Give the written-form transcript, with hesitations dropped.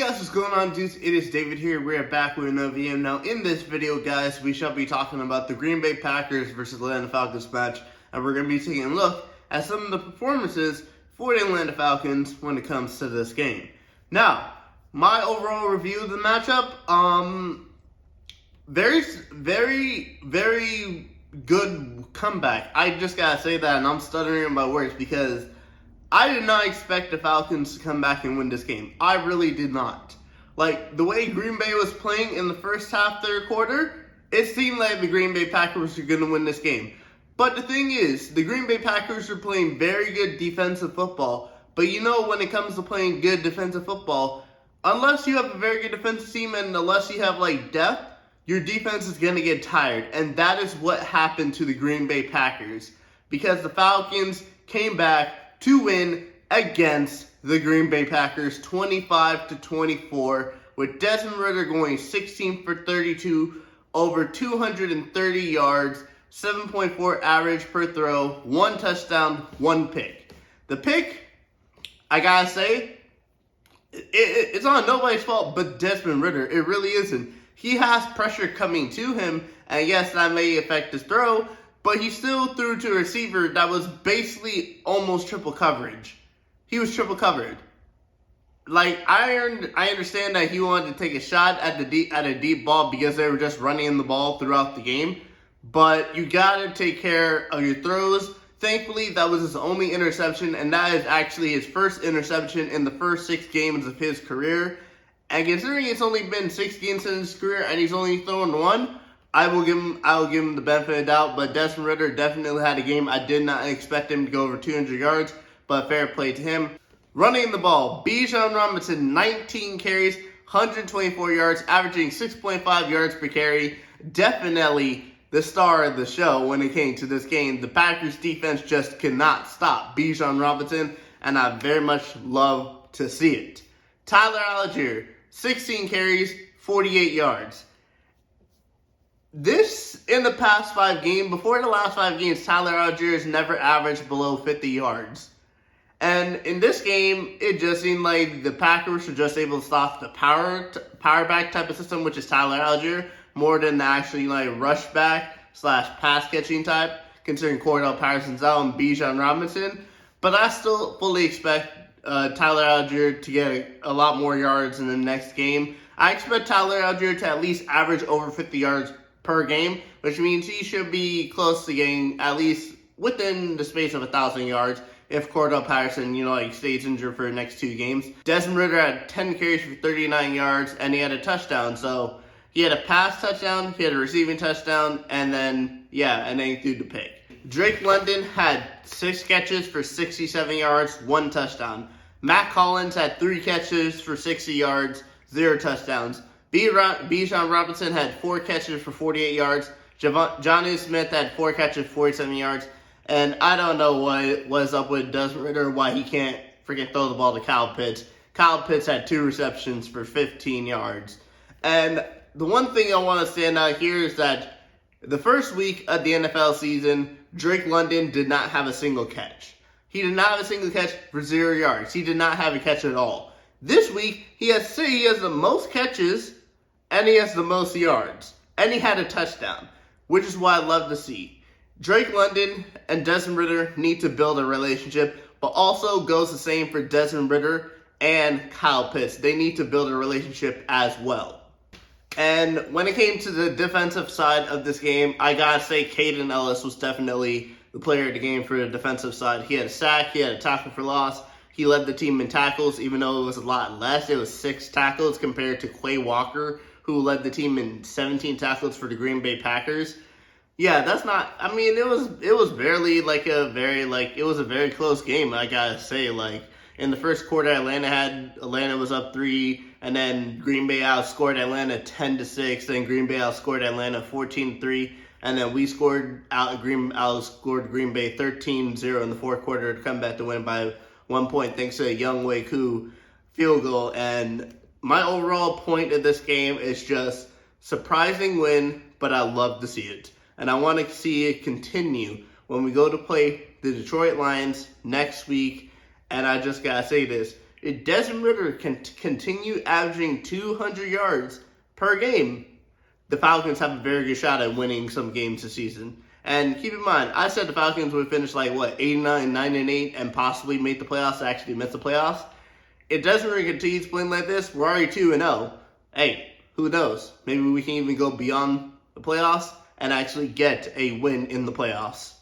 guys, what's going on, dudes? It is David here. We're back with another video. Now, in this video, guys, we shall be talking about the Green Bay Packers versus Atlanta Falcons match, and we're going to be taking a look at some of the performances for the Atlanta Falcons when it comes to this game. Now, my overall review of the matchup, very good comeback. I just gotta say that, and I'm stuttering in my words because I did not expect the Falcons to come back and win this game. I really did not. Like, the way Green Bay was playing in the first half, third quarter, it seemed like the Green Bay Packers were going to win this game. But the thing is, the Green Bay Packers are playing very good defensive football. But you know, when it comes to playing good defensive football, unless you have a very good defensive team and unless you have, like, depth, your defense is going to get tired. And that is what happened to the Green Bay Packers. Because the Falcons came back to win against the Green Bay Packers 25-24, with Desmond Ridder going 16 for 32, over 230 yards, 7.4 average per throw, 1 touchdown, 1 pick. The pick, I gotta say, it's not nobody's fault but Desmond Ridder. It really isn't. He has pressure coming to him, and yes, that may affect his throw, but he still threw to a receiver that was basically almost triple coverage. He was triple covered. Like, I understand that he wanted to take a shot at a deep ball because they were just running the ball throughout the game. But you gotta take care of your throws. Thankfully, that was his only interception, and that is actually his first interception in the first 6 games of his career. And considering it's only been 6 games in his career and he's only thrown 1, I will give him the benefit of the doubt, but Desmond Ridder definitely had a game. I did not expect him to go over 200 yards, but fair play to him. Running the ball, Bijan Robinson, 19 carries, 124 yards, averaging 6.5 yards per carry. Definitely the star of the show when it came to this game. The Packers defense just could not stop Bijan Robinson, and I very much love to see it. Tyler Algier, 16 carries, 48 yards. This, in the past 5 games, before the last 5 games, Tyler Algier has never averaged below 50 yards. And in this game, it just seemed like the Packers were just able to stop the power back type of system, which is Tyler Algier, more than the actually rush back / pass catching type, considering Cordell Patterson's out and Bijan Robinson. But I still fully expect Tyler Algier to get a lot more yards in the next game. I expect Tyler Algier to at least average over 50 yards per game, which means he should be close to getting at least within the space of 1,000 yards if Cordell Patterson, stays injured for the next 2 games. Desmond Ridder had 10 carries for 39 yards, and he had a touchdown. So he had a pass touchdown, he had a receiving touchdown, and then he threw the pick. Drake London had 6 catches for 67 yards, 1 touchdown. Matt Collins had 3 catches for 60 yards, 0 touchdowns. Bijan Robinson had 4 catches for 48 yards. Jonnu Smith had 4 catches, 47 yards. And I don't know what was up with Desmond Ridder, why he can't freaking throw the ball to Kyle Pitts. Kyle Pitts had 2 receptions for 15 yards. And the one thing I want to stand out here is that the first week of the NFL season, Drake London did not have a single catch. He did not have a single catch for 0 yards. He did not have a catch at all. This week, he has the most catches, and he has the most yards. And he had a touchdown, which is what I love to see. Drake London and Desmond Ridder need to build a relationship, but also goes the same for Desmond Ridder and Kyle Pitts. They need to build a relationship as well. And when it came to the defensive side of this game, I gotta say Caden Ellis was definitely the player of the game for the defensive side. He had a sack, he had a tackle for loss. He led the team in tackles, even though it was a lot less. It was 6 tackles compared to Quay Walker, who led the team in 17 tackles for the Green Bay Packers. Yeah, that's not, it was barely it was a very close game, I gotta say. In the first quarter, Atlanta was up 3, and then Green Bay outscored Atlanta 10-6, then Green Bay outscored Atlanta 14-3, and then we outscored Green Bay 13-0 in the fourth quarter to come back to win by 1 point thanks to a Young Wei Koo field goal. And my overall point of this game is just surprising win, but I love to see it. And I want to see it continue when we go to play the Detroit Lions next week. And I just got to say this. if Desmond Ridder can continue averaging 200 yards per game, the Falcons have a very good shot at winning some games this season. And keep in mind, I said the Falcons would finish 89, 9-8, and possibly make the playoffs, actually miss the playoffs. If Desmond Ridder continues playing like this, we're already 2-0. Hey, who knows? Maybe we can even go beyond the playoffs and actually get a win in the playoffs.